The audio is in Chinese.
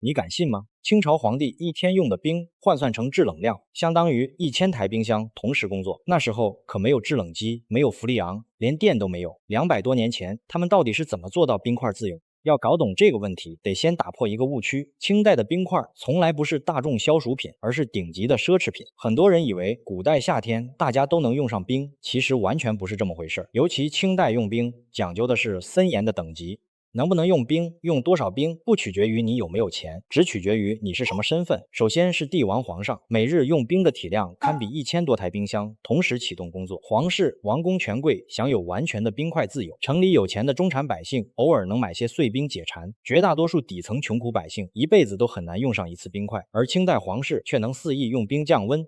你敢信吗？清朝皇帝一天用的冰换算成制冷量，相当于1000台冰箱同时工作。那时候可没有制冷机，没有氟利昂，连电都没有。200多年前，他们到底是怎么做到冰块自由？要搞懂这个问题，得先打破一个误区：清代的冰块从来不是大众消暑品，而是顶级的奢侈品。很多人以为古代夏天大家都能用上冰，其实完全不是这么回事。尤其清代用冰讲究的是森严的等级。能不能用冰，用多少冰，不取决于你有没有钱，只取决于你是什么身份。首先是帝王皇上，每日用冰的体量堪比1000多台冰箱同时启动工作。皇室、王公权贵享有完全的冰块自由，城里有钱的中产百姓偶尔能买些碎冰解馋，绝大多数底层穷苦百姓一辈子都很难用上一次冰块。而清代皇室却能肆意用冰降温，